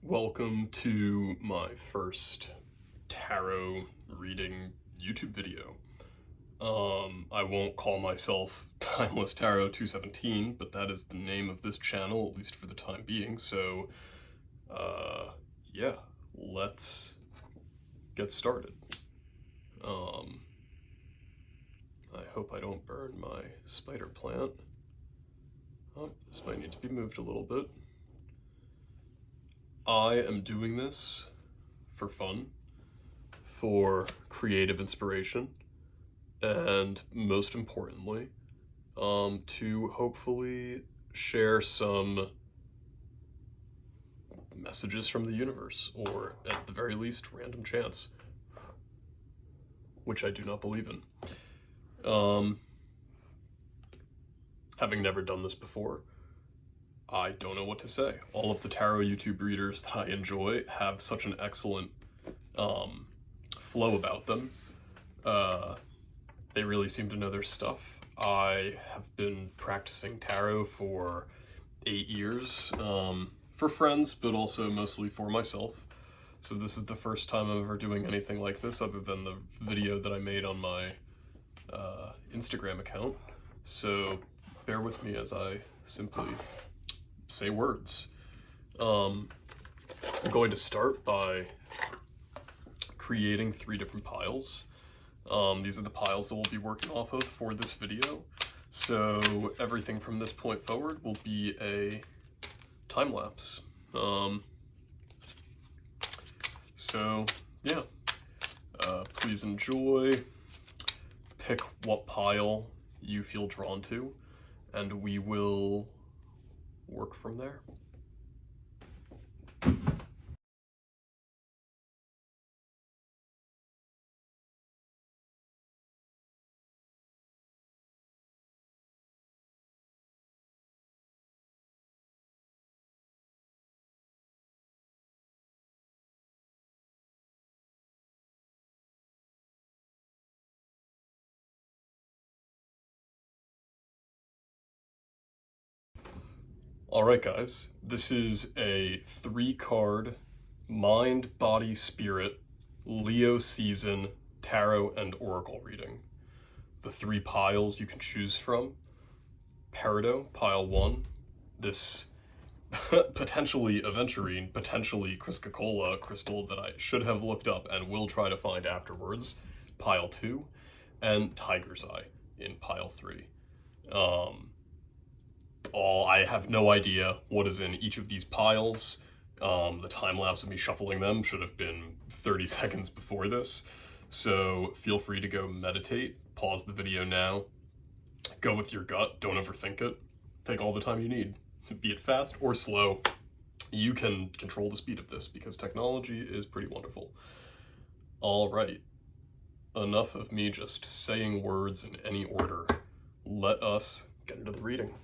Welcome to my first tarot reading YouTube video. I won't call myself Timeless Tarot 217, but that is the name of this channel, at least for the time being, so, yeah, let's get started. I hope I don't burn my spider plant. Oh, this might need to be moved a little bit. I am doing this for fun, for creative inspiration, and most importantly, to hopefully share some messages from the universe, or at the very least, random chance, which I do not believe in. Having never done this before, I don't know what to say. All of the tarot YouTube readers that I enjoy have such an excellent flow about them. They really seem to know their stuff. I have been practicing tarot for 8 years, for friends, but also mostly for myself. So this is the first time I'm ever doing anything like this other than the video that I made on my Instagram account. So bear with me as I simply say words. I'm going to start by creating 3 different piles. These are the piles that we'll be working off of for this video. So everything from this point forward will be a time lapse. So yeah, please enjoy. Pick what pile you feel drawn to, and we will work from there. Alright guys, this is a 3-card mind, body, spirit, Leo season, tarot, and oracle reading. The 3 piles you can choose from: Peridot, pile 1, this potentially aventurine, potentially Chrysocolla crystal that I should have looked up and will try to find afterwards, pile 2, and Tiger's Eye in pile 3. I have no idea what is in each of these piles. The time lapse of me shuffling them should have been 30 seconds before this, so feel free to go meditate, pause the video now, go with your gut, don't overthink it, take all the time you need, be it fast or slow. You can control the speed of this because technology is pretty wonderful. All right, enough of me just saying words in any order. Let us get into the reading.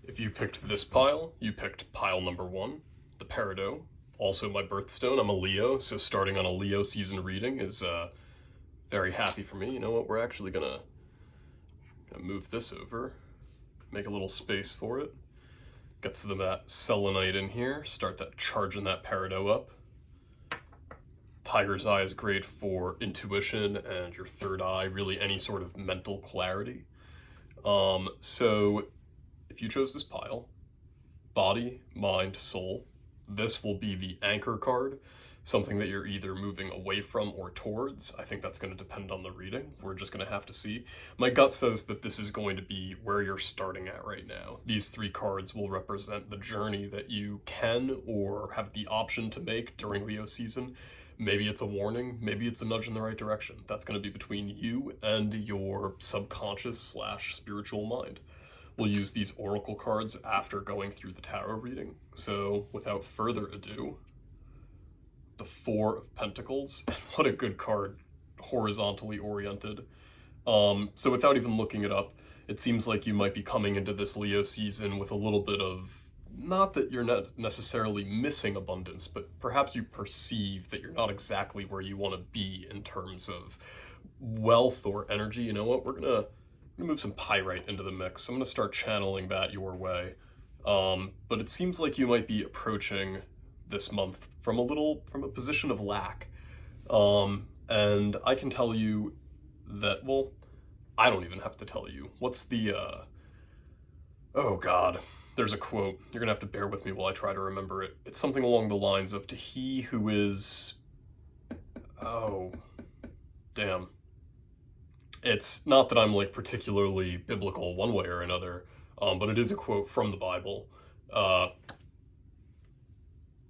If you picked this pile, you picked pile number 1, the Peridot, also my birthstone. I'm a Leo, so starting on a Leo season reading is very happy for me. You know what, we're actually gonna move this over, make a little space for it, get some of that selenite in here, start that charging that Peridot up. Tiger's Eye is great for intuition and your third eye, really any sort of mental clarity. So if you chose this pile, body, mind, soul, this will be the anchor card, something that you're either moving away from or towards. I think that's going to depend on the reading. We're just going to have to see. My gut says that this is going to be where you're starting at right now. These 3 cards will represent the journey that you can or have the option to make during Leo season. Maybe it's a warning, maybe it's a nudge in the right direction. That's going to be between you and your subconscious / spiritual mind. We'll use these oracle cards after going through the tarot reading. So without further ado, the 4 of Pentacles. What a good card, horizontally oriented. So without even looking it up, it seems like you might be coming into this Leo season with a little bit of, not that you're not necessarily missing abundance, but perhaps you perceive that you're not exactly where you want to be in terms of wealth or energy. You know what, we're gonna move some pyrite into the mix. I'm gonna start channeling that your way. But it seems like you might be approaching this month from a position of lack. And I can tell you that, well, I don't even have to tell you. What's the, oh God, there's a quote. You're gonna have to bear with me while I try to remember it. It's something along the lines of, to he who is, oh, damn. It's not that I'm like particularly biblical one way or another, but it is a quote from the Bible.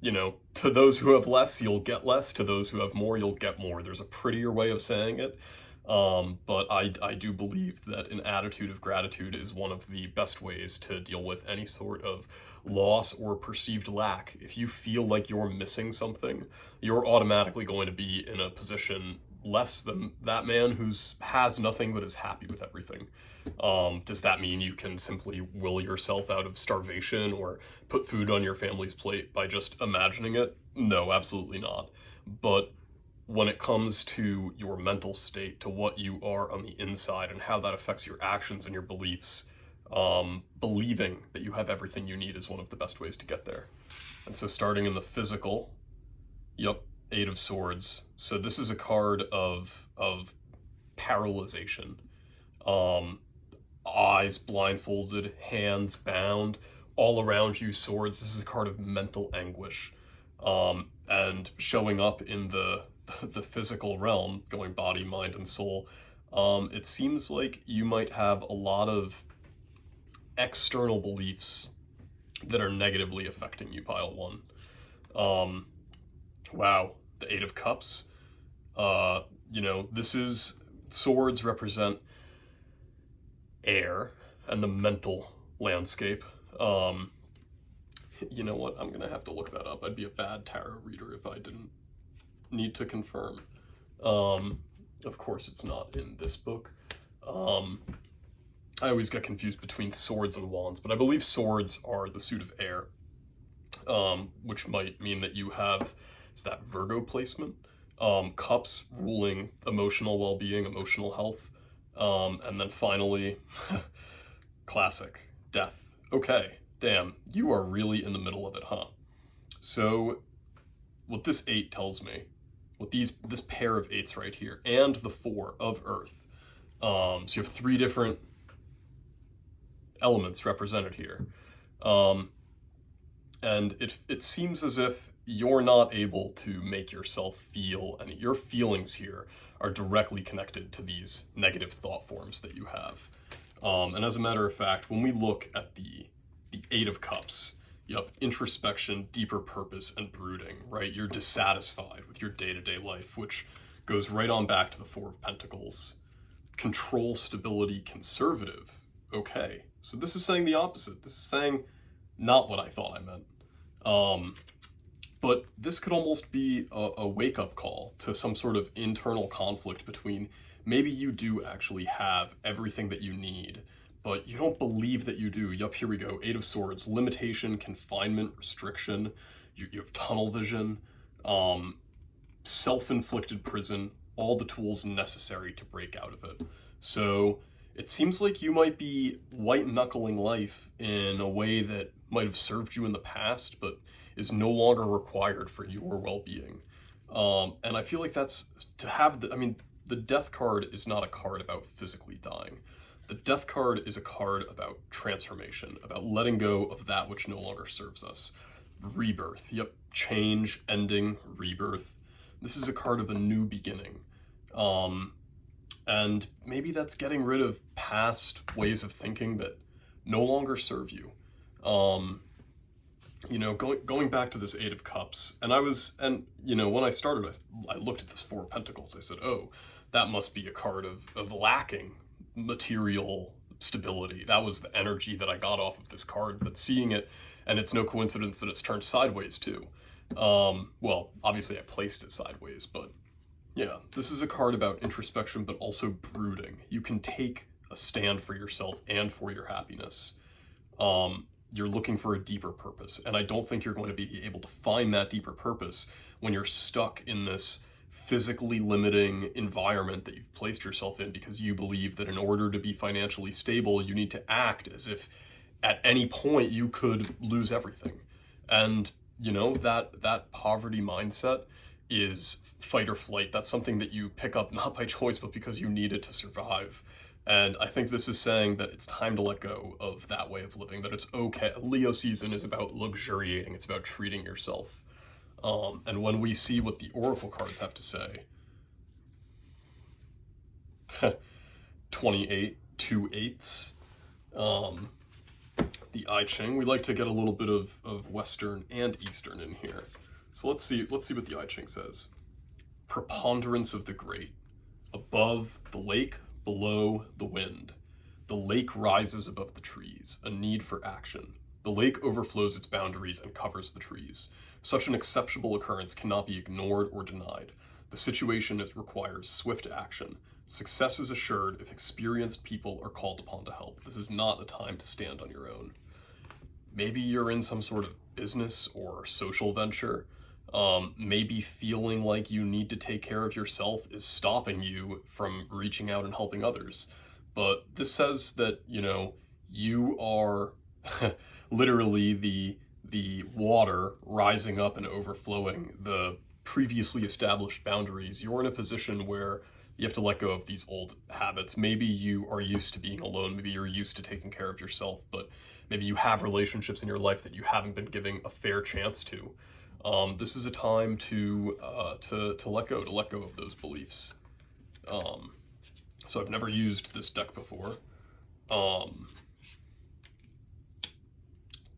You know, to those who have less, you'll get less. To those who have more, you'll get more. There's a prettier way of saying it. But I do believe that an attitude of gratitude is one of the best ways to deal with any sort of loss or perceived lack. If you feel like you're missing something, you're automatically going to be in a position less than that man has nothing but is happy with everything. Does that mean you can simply will yourself out of starvation or put food on your family's plate by just imagining it? No, absolutely not. But when it comes to your mental state, to what you are on the inside and how that affects your actions and your beliefs, believing that you have everything you need is one of the best ways to get there. And so starting in the physical, yep, Eight of Swords. So this is a card of paralyzation. Eyes blindfolded, hands bound, all around you swords. This is a card of mental anguish. And showing up in the physical realm, going body, mind, and soul, it seems like you might have a lot of external beliefs that are negatively affecting you, pile one. Wow, the Eight of Cups. You know, swords represent air and the mental landscape. You know what? I'm gonna have to look that up. I'd be a bad tarot reader if I didn't need to confirm. Of course, it's not in this book. I always get confused between swords and wands, but I believe swords are the suit of air, which might mean that you have, is that Virgo placement? Cups ruling emotional well-being, emotional health. And then finally, classic, death. Okay, damn, you are really in the middle of it, huh? So what this eight tells me, what this pair of eights right here, and the four of earth, so you have three different elements represented here. And it seems as if you're not able to make yourself feel, and your feelings here are directly connected to these negative thought forms that you have. And as a matter of fact, when we look at the Eight of Cups, yep, introspection, deeper purpose, and brooding, right? You're dissatisfied with your day-to-day life, which goes right on back to the Four of Pentacles. Control, stability, conservative. Okay, so this is saying the opposite. This is saying not what I thought I meant. But this could almost be a wake-up call to some sort of internal conflict between maybe you do actually have everything that you need, but you don't believe that you do. Yup, here we go. Eight of Swords, limitation, confinement, restriction. You have tunnel vision, self-inflicted prison, all the tools necessary to break out of it. So it seems like you might be white-knuckling life in a way that might have served you in the past, but is no longer required for your well-being. And I feel like that's, to have the Death card is not a card about physically dying. The Death card is a card about transformation, about letting go of that which no longer serves us. Rebirth, yep, change, ending, rebirth. This is a card of a new beginning. And maybe that's getting rid of past ways of thinking that no longer serve you. You know, going back to this Eight of Cups, and when I started, I looked at this Four of Pentacles. I said, oh, that must be a card of lacking material stability. That was the energy that I got off of this card, but seeing it, and it's no coincidence that it's turned sideways too. Well, obviously I placed it sideways, but yeah, this is a card about introspection, but also brooding. You can take a stand for yourself and for your happiness. You're looking for a deeper purpose, and I don't think you're going to be able to find that deeper purpose when you're stuck in this physically limiting environment that you've placed yourself in because you believe that in order to be financially stable, you need to act as if at any point you could lose everything. And You know, that poverty mindset is fight or flight. That's something that you pick up not by choice, but because you need it to survive. And I think this is saying that it's time to let go of that way of living, that it's okay. Leo season is about luxuriating, it's about treating yourself. And when we see what the Oracle cards have to say, 28, 2 8s, the I Ching, we like to get a little bit of Western and Eastern in here. So let's see what the I Ching says. Preponderance of the great. Above the lake, below the wind. The lake rises above the trees, a need for action. The lake overflows its boundaries and covers the trees. Such an exceptional occurrence cannot be ignored or denied. The situation requires swift action. Success is assured if experienced people are called upon to help. This is not the time to stand on your own. Maybe you're in some sort of business or social venture. Maybe feeling like you need to take care of yourself is stopping you from reaching out and helping others. But this says that, you know, you are literally the water rising up and overflowing the previously established boundaries. You're in a position where you have to let go of these old habits. Maybe you are used to being alone. Maybe you're used to taking care of yourself, but maybe you have relationships in your life that you haven't been giving a fair chance to. This is a time to let go of those beliefs. So I've never used this deck before.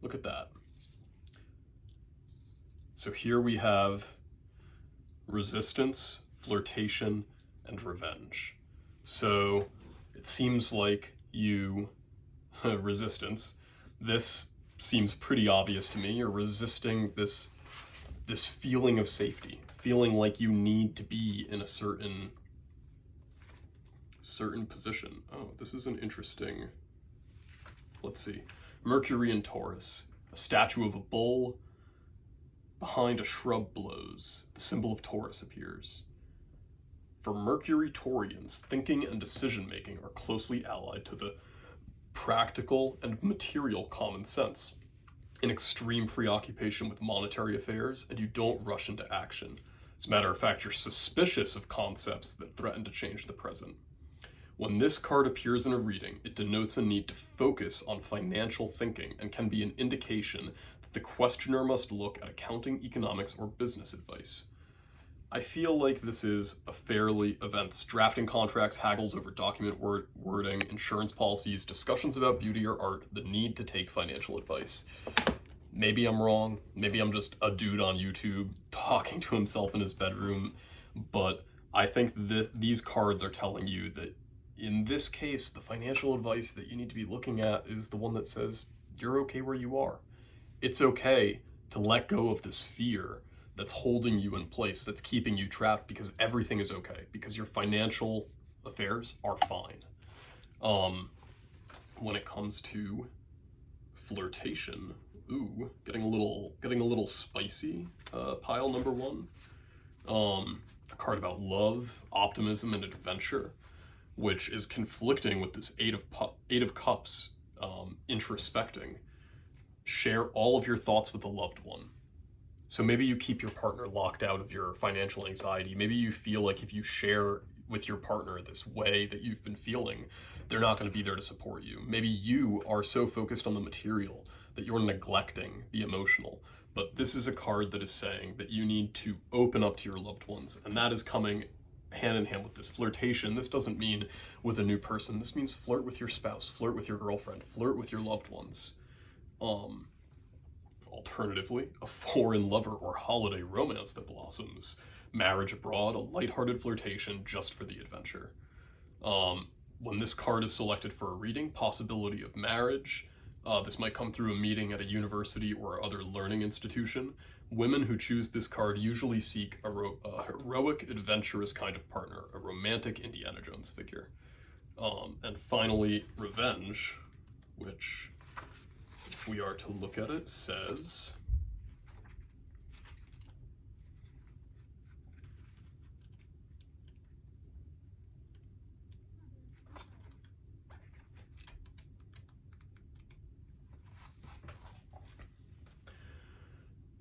Look at that. So here we have resistance, flirtation, and revenge. So it seems like you resistance. This seems pretty obvious to me. You're resisting this feeling of safety, feeling like you need to be in a certain position. Oh, this is an interesting, let's see. Mercury in Taurus, a statue of a bull behind a shrub blows. The symbol of Taurus appears. For Mercury Taurians, thinking and decision-making are closely allied to the practical and material common sense. An extreme preoccupation with monetary affairs, and you don't rush into action. As a matter of fact, you're suspicious of concepts that threaten to change the present. When this card appears in a reading, it denotes a need to focus on financial thinking and can be an indication that the questioner must look at accounting, economics, or business advice. I feel like this is a fairly events, drafting contracts, haggles over document wording, insurance policies, discussions about beauty or art, the need to take financial advice. Maybe I'm wrong. Maybe I'm just a dude on YouTube talking to himself in his bedroom. But I think these cards are telling you that in this case, the financial advice that you need to be looking at is the one that says you're okay where you are. It's okay to let go of this fear that's holding you in place, that's keeping you trapped, because everything is okay, because your financial affairs are fine. When it comes to flirtation, ooh, getting a little spicy. Pile number one, a card about love, optimism, and adventure, which is conflicting with this Eight of Cups, introspecting. Share all of your thoughts with a loved one. So maybe you keep your partner locked out of your financial anxiety. Maybe you feel like if you share with your partner this way that you've been feeling, they're not going to be there to support you. Maybe you are so focused on the material that you're neglecting the emotional. But this is a card that is saying that you need to open up to your loved ones. And that is coming hand in hand with this flirtation. This doesn't mean with a new person. This means flirt with your spouse, flirt with your girlfriend, flirt with your loved ones. Alternatively, a foreign lover or holiday romance that blossoms. Marriage abroad, a lighthearted flirtation just for the adventure. When this card is selected for a reading, possibility of marriage. This might come through a meeting at a university or other learning institution. Women who choose this card usually seek a heroic, adventurous kind of partner, a romantic Indiana Jones figure. And finally, revenge, which, if we are to look at it, says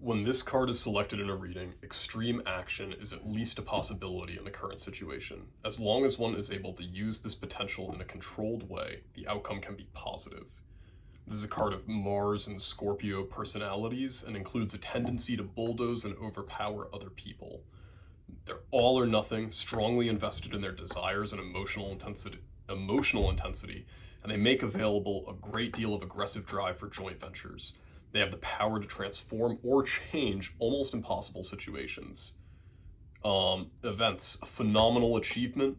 when this card is selected in a reading, extreme action is at least a possibility in the current situation. As long as one is able to use this potential in a controlled way, the outcome can be positive. This is a card of Mars and Scorpio personalities and includes a tendency to bulldoze and overpower other people. They're all or nothing, strongly invested in their desires and emotional intensity, and they make available a great deal of aggressive drive for joint ventures. They have the power to transform or change almost impossible situations. Events, a phenomenal achievement,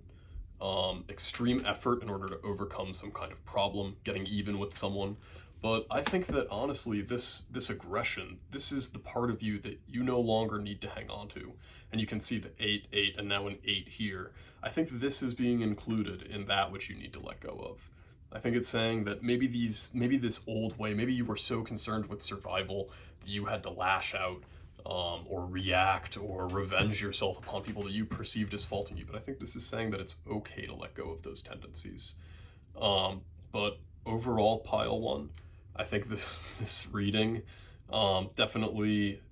extreme effort in order to overcome some kind of problem, getting even with someone. But I think that honestly, this aggression, this is the part of you that you no longer need to hang on to. And you can see the 8, 8, and now an 8 here. I think this is being included in that which you need to let go of. I think it's saying that maybe this old way, maybe you were so concerned with survival that you had to lash out or react or revenge yourself upon people that you perceived as faulting you. But I think this is saying that it's okay to let go of those tendencies. But overall, pile 1, I think this reading definitely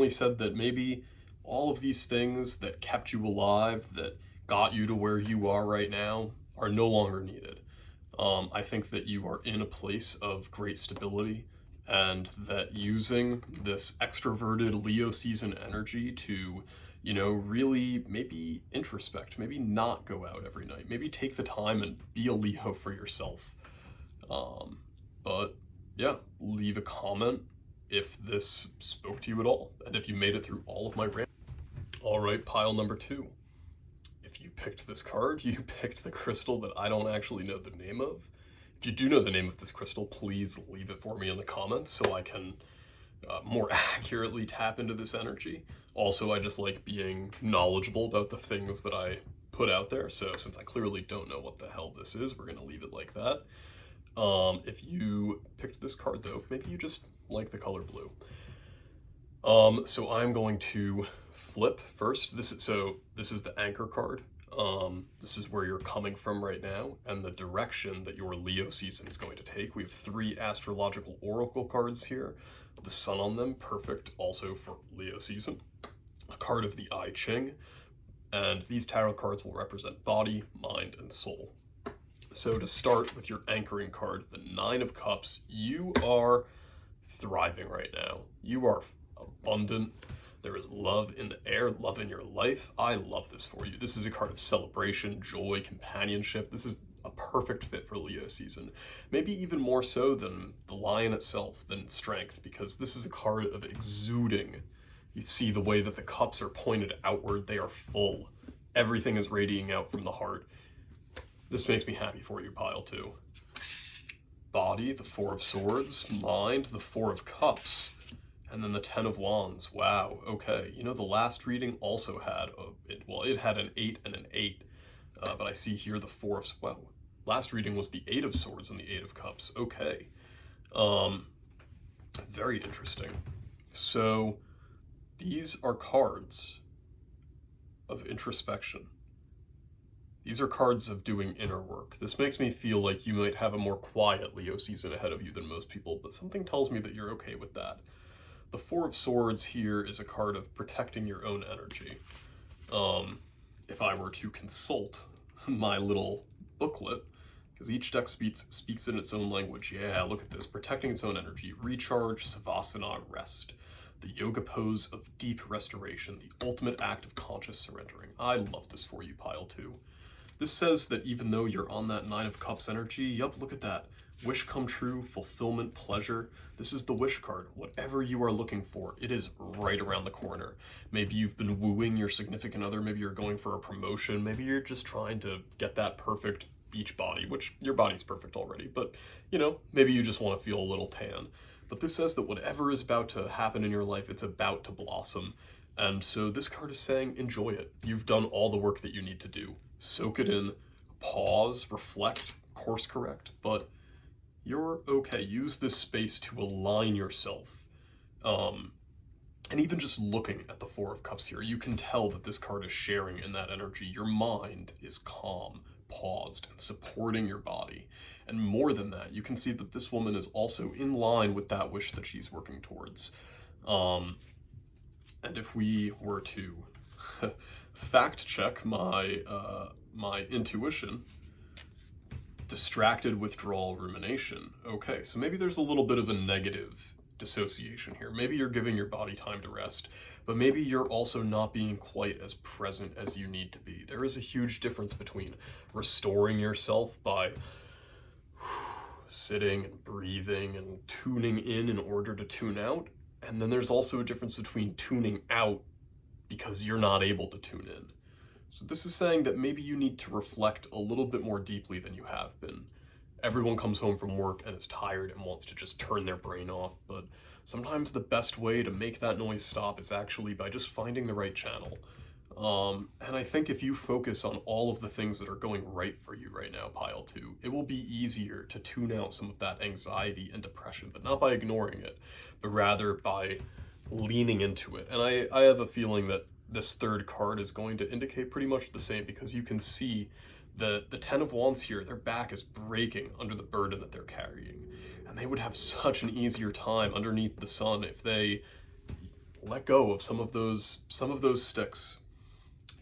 said that maybe all of these things that kept you alive, that got you to where you are right now, are no longer needed. I think that you are in a place of great stability, and that using this extroverted Leo season energy to, really maybe introspect, maybe not go out every night, maybe take the time and be a Leo for yourself. But yeah, leave a comment if this spoke to you at all, and if you made it through all of my rant. All right, pile number 2. If you picked this card, you picked the crystal that I don't actually know the name of. If you do know the name of this crystal, please leave it for me in the comments so I can more accurately tap into this energy. Also, I just like being knowledgeable about the things that I put out there, so since I clearly don't know what the hell this is, we're going to leave it like that. If you picked this card, though, maybe you just like the color blue. So I'm going to flip first. This is the anchor card. This is where you're coming from right now and the direction that your Leo season is going to take. We have 3 astrological oracle cards here. The sun on them, perfect also for Leo season. A card of the I Ching, and these tarot cards will represent body, mind, and soul. So to start with your anchoring card, the 9 of Cups, you are thriving right now. You are abundant. There is love in the air, love in your life. I love this for you. This is a card of celebration, joy, companionship. This is a perfect fit for Leo season. Maybe even more so than the lion itself, than strength, because this is a card of exuding. You see the way that the cups are pointed outward. They are full. Everything is radiating out from the heart. This makes me happy for you, pile 2. Body, the 4 of Swords. Mind, the 4 of Cups. And then the 10 of Wands. Wow, okay. The last reading also had, it had an 8 and an 8. But I see here the 4 of, wow. Last reading was the 8 of Swords and the 8 of Cups. Okay. Very interesting. So, these are cards of introspection. These are cards of doing inner work. This makes me feel like you might have a more quiet Leo season ahead of you than most people, but something tells me that you're okay with that. The 4 of Swords here is a card of protecting your own energy. If I were to consult my little booklet, because each deck speaks in its own language. Yeah, look at this. Protecting its own energy. Recharge, Savasana, rest. The yoga pose of deep restoration. The ultimate act of conscious surrendering. I love this for you, pile 2. This says that even though you're on that 9 of Cups energy, yup, look at that. Wish come true, fulfillment, pleasure. This is the wish card. Whatever you are looking for, it is right around the corner. Maybe you've been wooing your significant other. Maybe you're going for a promotion. Maybe you're just trying to get that perfect beach body, which your body's perfect already. But, maybe you just want to feel a little tan. But this says that whatever is about to happen in your life, it's about to blossom. And so this card is saying, enjoy it. You've done all the work that you need to do. Soak it in, pause, reflect, course correct, but you're okay. Use this space to align yourself. And even just looking at the 4 of Cups here, you can tell that this card is sharing in that energy. Your mind is calm, paused, and supporting your body. And more than that, you can see that this woman is also in line with that wish that she's working towards. And if we were to fact check my my intuition, distracted withdrawal rumination. Okay, so maybe there's a little bit of a negative dissociation here. Maybe you're giving your body time to rest, but maybe you're also not being quite as present as you need to be. There is a huge difference between restoring yourself by sitting and breathing and tuning in order to tune out, and then there's also a difference between tuning out because you're not able to tune in. So this is saying that maybe you need to reflect a little bit more deeply than you have been. Everyone comes home from work and is tired and wants to just turn their brain off, but sometimes the best way to make that noise stop is actually by just finding the right channel. And I think if you focus on all of the things that are going right for you right now, Pile 2, it will be easier to tune out some of that anxiety and depression, but not by ignoring it, but rather by leaning into it. And I have a feeling that this third card is going to indicate pretty much the same, because you can see the Ten of Wands here, their back is breaking under the burden that they're carrying. And they would have such an easier time underneath the sun if they let go of some of those sticks.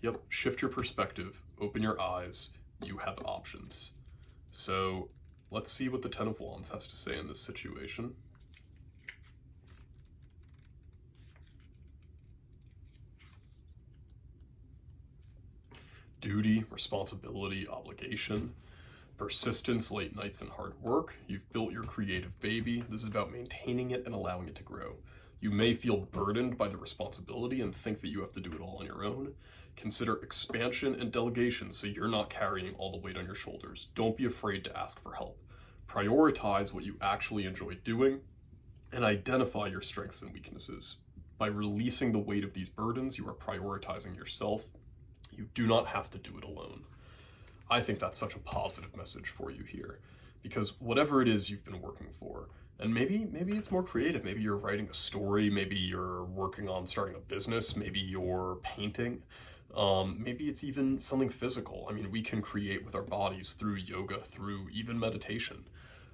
Yep, shift your perspective, open your eyes, you have options. So let's see what the Ten of Wands has to say in this situation. Duty, responsibility, obligation, persistence, late nights, and hard work. You've built your creative baby. This is about maintaining it and allowing it to grow. You may feel burdened by the responsibility and think that you have to do it all on your own. Consider expansion and delegation so you're not carrying all the weight on your shoulders. Don't be afraid to ask for help. Prioritize what you actually enjoy doing and identify your strengths and weaknesses. By releasing the weight of these burdens, you are prioritizing yourself. You do not have to do it alone. I think that's such a positive message for you here, because whatever it is you've been working for, and maybe it's more creative, maybe you're writing a story, maybe you're working on starting a business, maybe you're painting, maybe it's even something physical. I mean, we can create with our bodies through yoga, through even meditation.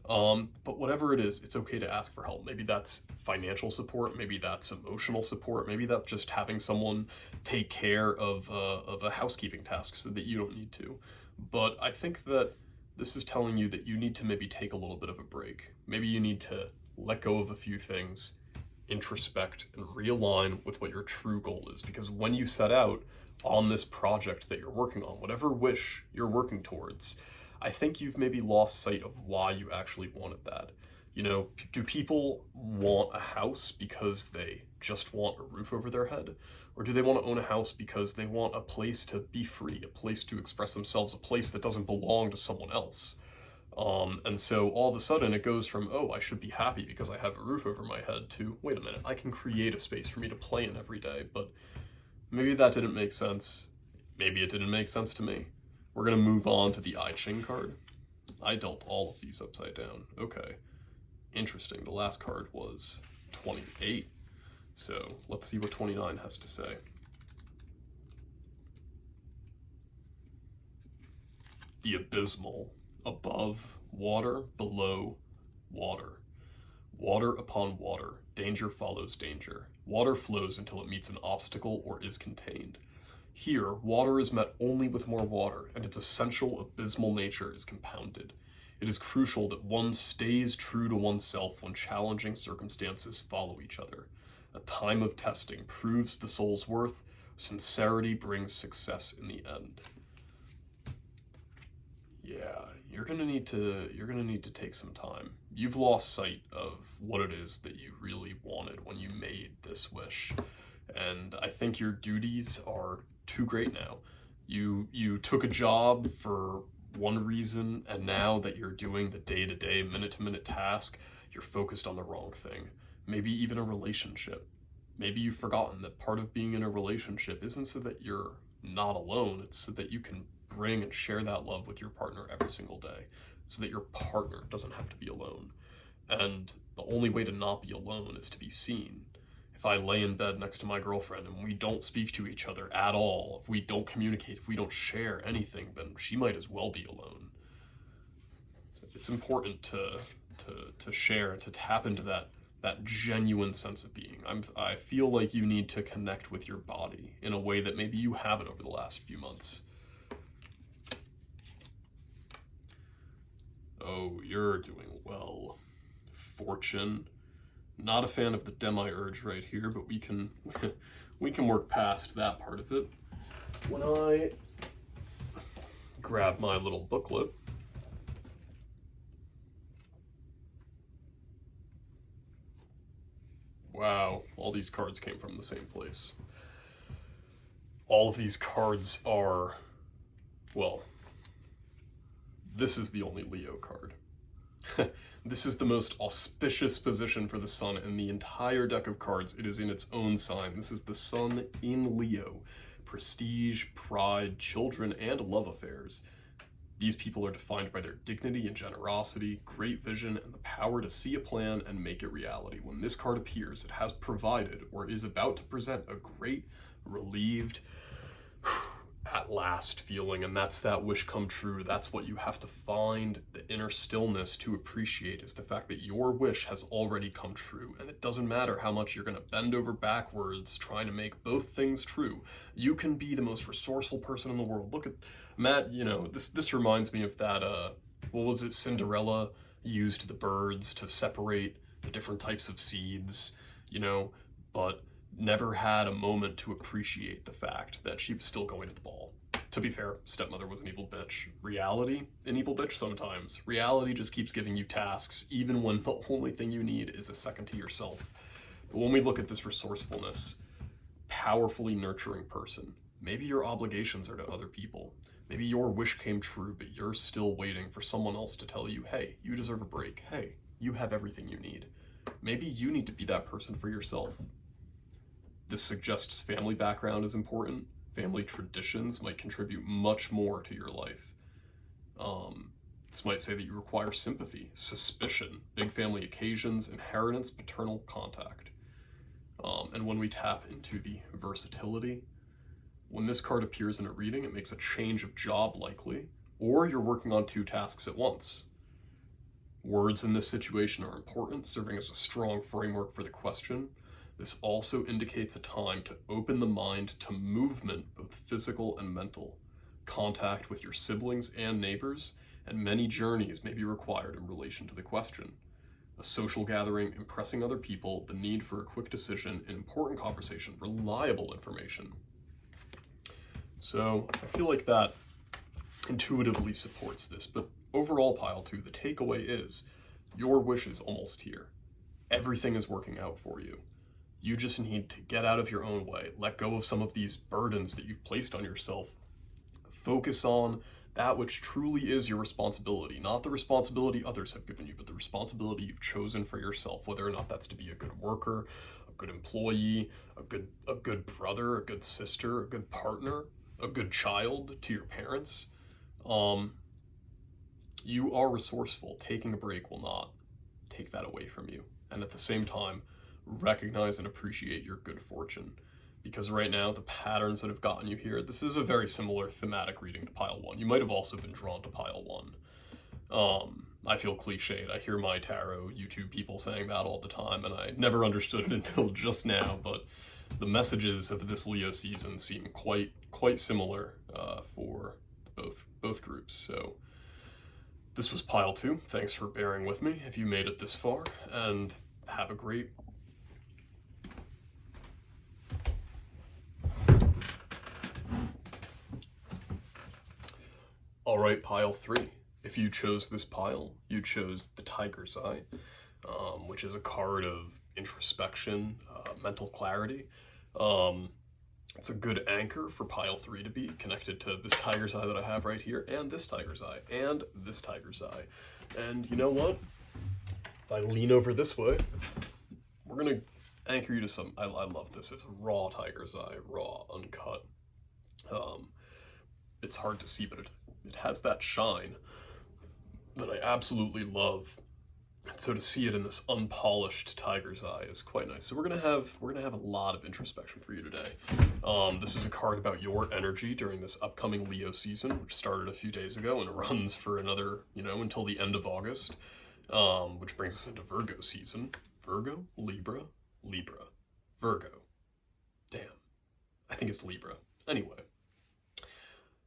But whatever it is, it's okay to ask for help. Maybe that's financial support, maybe that's emotional support, maybe that's just having someone take care of a housekeeping task so that you don't need to. But I think that this is telling you that you need to maybe take a little bit of a break. Maybe you need to let go of a few things, introspect, and realign with what your true goal is. Because when you set out on this project that you're working on, whatever wish you're working towards, I think you've maybe lost sight of why you actually wanted that. You know, do people want a house because they just want a roof over their head? Or do they want to own a house because they want a place to be free, a place to express themselves, a place that doesn't belong to someone else? And so all of a sudden it goes from, oh, I should be happy because I have a roof over my head, to, wait a minute, I can create a space for me to play in every day. But maybe that didn't make sense. Maybe it didn't make sense to me. We're going to move on to the I Ching card. I dealt all of these upside down. Okay. Interesting. The last card was 28. So let's see what 29 has to say. The abysmal. Above water, below water. Water upon water. Danger follows danger. Water flows until it meets an obstacle or is contained. Here, water is met only with more water, and its essential abysmal nature is compounded. It is crucial that one stays true to oneself when challenging circumstances follow each other. A time of testing proves the soul's worth. Sincerity brings success in the end. Yeah, you're gonna need to take some time. You've lost sight of what it is that you really wanted when you made this wish. And I think your duties are too great now. You took a job for one reason, and now that you're doing the day-to-day, minute-to-minute task, you're focused on the wrong thing. Maybe even a relationship. Maybe you've forgotten that part of being in a relationship isn't so that you're not alone, it's so that you can bring and share that love with your partner every single day, so that your partner doesn't have to be alone. And the only way to not be alone is to be seen. If I lay in bed next to my girlfriend and we don't speak to each other at all, if we don't communicate, if we don't share anything, then she might as well be alone. It's important to share and to tap into that that genuine sense of being. I feel like you need to connect with your body in a way that maybe you haven't over the last few months. Oh, you're doing well. Fortune. Not a fan of the demiurge right here, but we can we can work past that part of it. When I grab my little booklet, wow, all these cards came from the same place. All of these cards are, well, this is the only Leo card. This is the most auspicious position for the sun in the entire deck of cards. It is in its own sign. This is the sun in Leo. Prestige, pride, children, and love affairs. These people are defined by their dignity and generosity, great vision, and the power to see a plan and make it reality. When this card appears, it has provided or is about to present a great, relieved, at last feeling, and that's that wish come true. That's what you have to find the inner stillness to appreciate, is the fact that your wish has already come true, and it doesn't matter how much you're going to bend over backwards trying to make both things true. You can be the most resourceful person in the world. Look at Matt, you know, this reminds me of that, what was it, Cinderella used the birds to separate the different types of seeds, you know, but never had a moment to appreciate the fact that she was still going to the ball. To be fair, stepmother was an evil bitch. Reality, an evil bitch sometimes. Reality just keeps giving you tasks, even when the only thing you need is a second to yourself. But when we look at this resourcefulness, powerfully nurturing person, maybe your obligations are to other people. Maybe your wish came true, but you're still waiting for someone else to tell you, hey, you deserve a break. Hey, you have everything you need. Maybe you need to be that person for yourself. This suggests family background is important. Family traditions might contribute much more to your life. This might say that you require sympathy, suspicion, big family occasions, inheritance, paternal contact. And when we tap into the versatility, when this card appears in a reading, it makes a change of job likely, or you're working on 2 tasks at once. Words in this situation are important, serving as a strong framework for the question. This also indicates a time to open the mind to movement, both physical and mental, contact with your siblings and neighbors, and many journeys may be required in relation to the question. A social gathering, impressing other people, the need for a quick decision, an important conversation, reliable information. So I feel like that intuitively supports this, but overall, pile 2, the takeaway is your wish is almost here. Everything is working out for you. You just need to get out of your own way, let go of some of these burdens that you've placed on yourself. Focus on that which truly is your responsibility, not the responsibility others have given you, but the responsibility you've chosen for yourself, whether or not that's to be a good worker, a good employee, a good brother, a good sister, a good partner, a good child to your parents. You are resourceful. Taking a break will not take that away from you. And at the same time, recognize and appreciate your good fortune, because right now the patterns that have gotten you here, this is a very similar thematic reading to pile 1. You might have also been drawn to pile 1. I feel cliched. I hear my tarot YouTube people saying that all the time, and I never understood it until just now, but the messages of this Leo season seem quite similar for both groups. So this was pile 2. Thanks for bearing with me if you made it this far, and have a great All right, pile 3. If you chose this pile, you chose the Tiger's Eye, which is a card of introspection, mental clarity. It's a good anchor for pile 3 to be connected to this Tiger's Eye that I have right here, and this Tiger's Eye, and this Tiger's Eye. And you know what? If I lean over this way, we're gonna anchor you to some, I love this. It's a raw Tiger's Eye, raw, uncut. It's hard to see, but it has that shine that I absolutely love. So to see it in this unpolished Tiger's Eye is quite nice. So we're gonna have a lot of introspection for you today. This is a card about your energy during this upcoming Leo season, which started a few days ago and runs for another, until the end of August, which brings us into Virgo season. Virgo, Libra, Libra, Virgo. Damn. I think it's Libra. Anyway.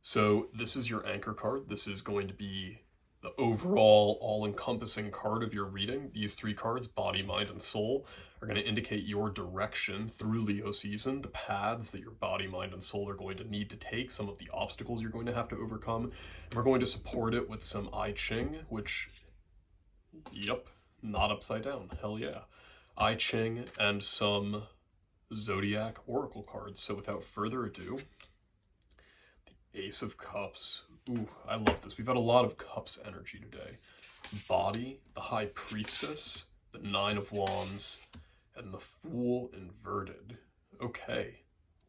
So this is your anchor card. This is going to be the overall all-encompassing card of your reading. These three cards, body, mind, and soul, are going to indicate your direction through Leo season, the paths that your body, mind, and soul are going to need to take, some of the obstacles you're going to have to overcome. And we're going to support it with some I Ching, which, yep, not upside down, hell yeah. I Ching and some Zodiac Oracle cards. So without further ado, the Ace of Cups. Ooh, I love this. We've had a lot of Cups energy today. Body, the High Priestess, the Nine of Wands, and the Fool inverted. Okay,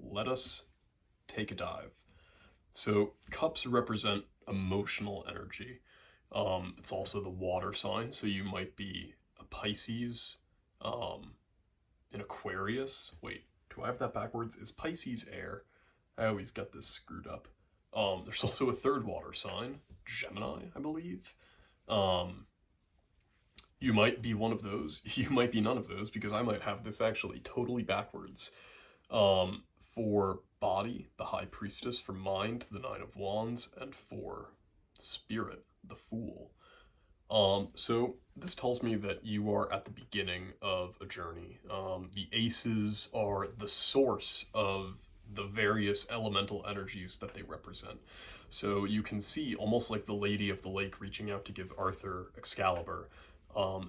let us take a dive. So Cups represent emotional energy. It's also the water sign, so you might be a Pisces, an Aquarius. Wait, do I have that backwards? Is Pisces air? I always get this screwed up. There's also a third water sign, Gemini, I believe. You might be one of those. You might be none of those, because I might have this actually totally backwards. For body, the High Priestess. For mind, the Nine of Wands. And for spirit, the Fool. So this tells me that you are at the beginning of a journey. The aces are the source of the various elemental energies that they represent. So you can see, almost like the Lady of the Lake reaching out to give Arthur Excalibur,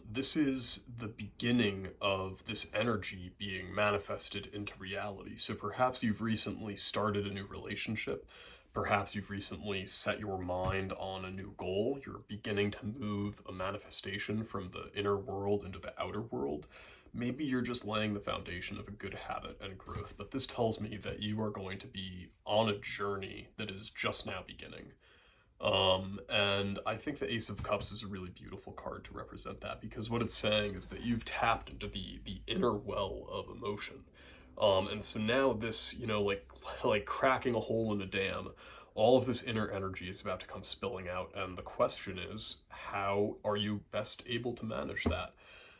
this is the beginning of this energy being manifested into reality. So perhaps you've recently started a new relationship. Perhaps you've recently set your mind on a new goal. You're beginning to move a manifestation from the inner world into the outer world. Maybe you're just laying the foundation of a good habit and growth, but this tells me that you are going to be on a journey that is just now beginning. And I think the Ace of Cups is a really beautiful card to represent that, because what it's saying is that you've tapped into the inner well of emotion. And so now this, like cracking a hole in a dam, all of this inner energy is about to come spilling out. And the question is, how are you best able to manage that?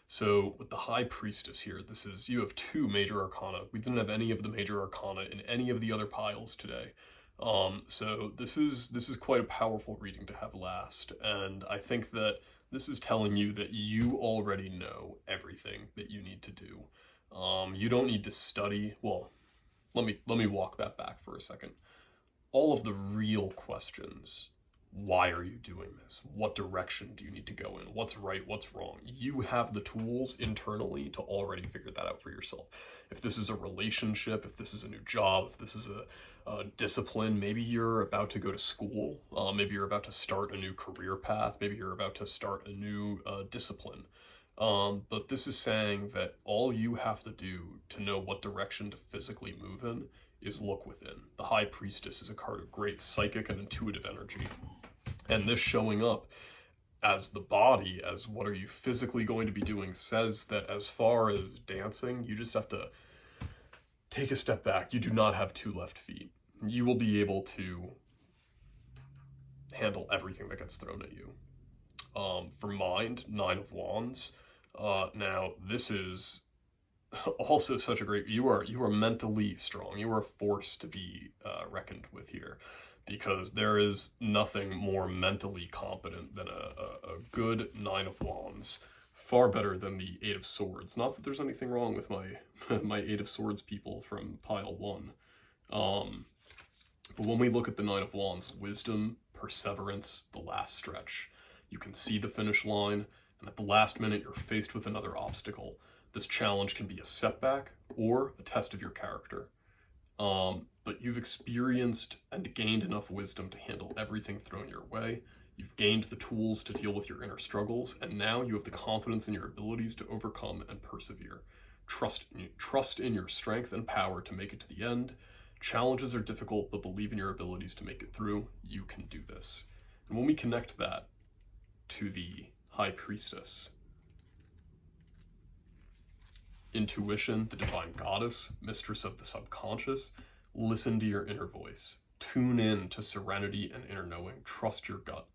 So with the High Priestess here, you have two major arcana. We didn't have any of the major arcana in any of the other piles today. So this is quite a powerful reading to have last. And I think that this is telling you that you already know everything that you need to do. You don't need to study. Well, let me walk that back for a second. All of the real questions, why are you doing this? What direction do you need to go in? What's right? What's wrong? You have the tools internally to already figure that out for yourself. If this is a relationship, if this is a new job, if this is a discipline, maybe you're about to go to school, maybe you're about to start a new career path, maybe you're about to start a new discipline. But this is saying that all you have to do to know what direction to physically move in is look within. The High Priestess is a card of great psychic and intuitive energy. And this showing up as the body, as what are you physically going to be doing, says that as far as dancing, you just have to take a step back. You do not have two left feet. You will be able to handle everything that gets thrown at you. For mind, Nine of Wands. Now, this is also such a great, you are mentally strong. You are a force to be reckoned with here, because there is nothing more mentally competent than a good Nine of Wands. Far better than the Eight of Swords. Not that there's anything wrong with my my Eight of Swords people from pile 1. But when we look at the Nine of Wands, wisdom, perseverance, the last stretch. You can see the finish line, and at the last minute you're faced with another obstacle. This challenge can be a setback or a test of your character. But you've experienced and gained enough wisdom to handle everything thrown your way. You've gained the tools to deal with your inner struggles, and now you have the confidence in your abilities to overcome and persevere. Trust in your strength and power to make it to the end. Challenges are difficult, but believe in your abilities to make it through. You can do this. And when we connect that to the High Priestess, intuition, the divine goddess, mistress of the subconscious, listen to your inner voice. Tune in to serenity and inner knowing. Trust your gut.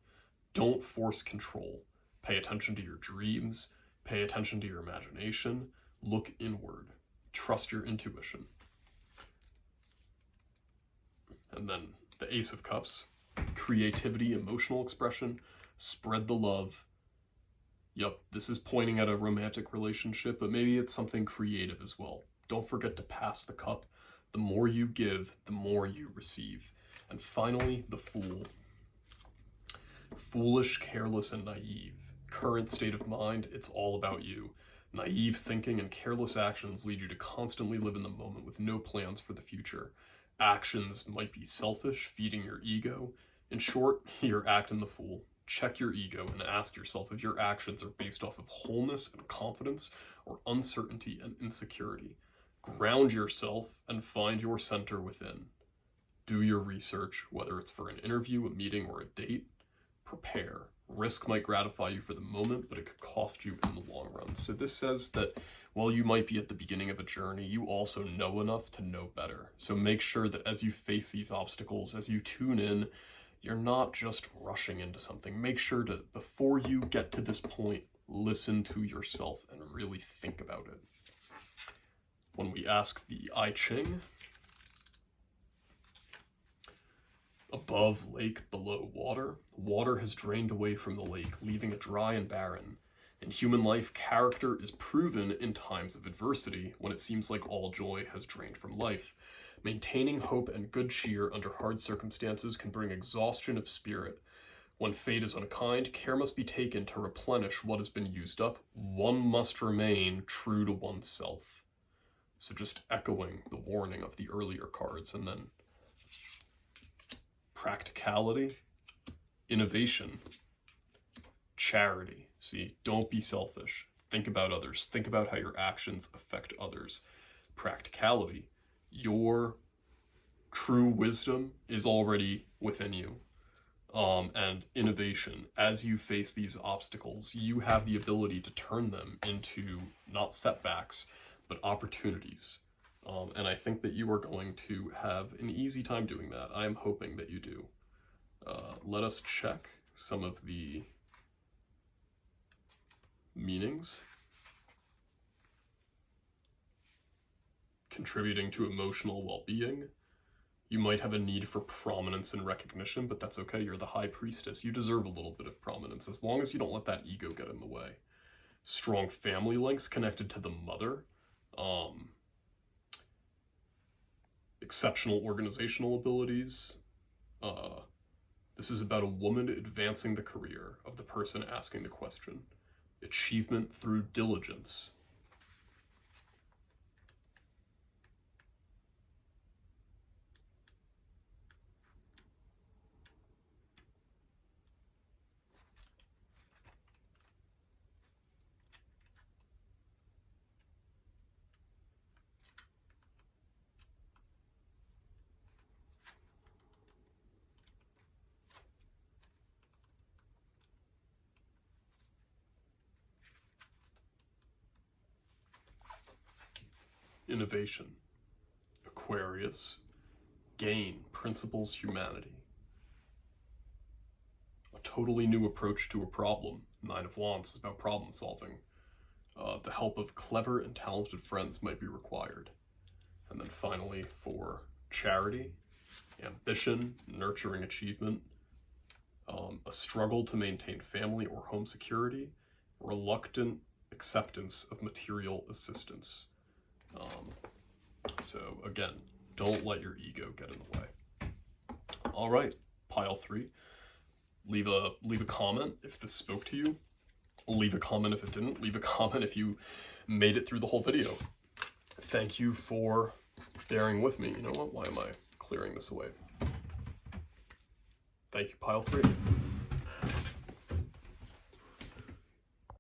Don't force control. Pay attention to your dreams. Pay attention to your imagination. Look inward. Trust your intuition. And then the Ace of Cups. Creativity, emotional expression. Spread the love. Yep, this is pointing at a romantic relationship, but maybe it's something creative as well. Don't forget to pass the cup. The more you give, the more you receive. And finally, the Fool. Foolish, careless, and naive. Current state of mind, it's all about you. Naive thinking and careless actions lead you to constantly live in the moment with no plans for the future. Actions might be selfish, feeding your ego. In short, you're acting the fool. Check your ego and ask yourself if your actions are based off of wholeness and confidence or uncertainty and insecurity. Ground yourself and find your center within. Do your research, whether it's for an interview, a meeting, or a date. Prepare. Risk might gratify you for the moment, but it could cost you in the long run. So this says that while you might be at the beginning of a journey, you also know enough to know better. So make sure that as you face these obstacles, as you tune in, you're not just rushing into something. Make sure to, before you get to this point, listen to yourself and really think about it. When we ask the I Ching, above lake, below water, water has drained away from the lake, leaving it dry and barren. In human life, character is proven in times of adversity, when it seems like all joy has drained from life. Maintaining hope and good cheer under hard circumstances can bring exhaustion of spirit. When fate is unkind, care must be taken to replenish what has been used up. One must remain true to oneself. So just echoing the warning of the earlier cards, and then practicality, innovation, charity. See, don't be selfish. Think about others. Think about how your actions affect others. Practicality. Your true wisdom is already within you. And innovation. As you face these obstacles, you have the ability to turn them into not setbacks, but opportunities. And I think that you are going to have an easy time doing that. I am hoping that you do. Let us check some of the meanings. Contributing to emotional well-being. You might have a need for prominence and recognition, but that's okay. You're the high priestess. You deserve a little bit of prominence, as long as you don't let that ego get in the way. Strong family links connected to the mother. Exceptional organizational abilities. This is about a woman advancing the career of the person asking the question. Achievement through diligence. Innovation. Aquarius. Gain. Principles humanity. A totally new approach to a problem. Nine of Wands is about problem solving. The help of clever and talented friends might be required. And then finally, for charity, ambition, nurturing achievement, a struggle to maintain family or home security, reluctant acceptance of material assistance. So again, don't let your ego get in the way. All right, pile 3. Leave a comment if this spoke to you. Leave a comment if it didn't. Leave a comment if you made it through the whole video. Thank you for bearing with me. You know what? Why am I clearing this away? Thank you, pile 3.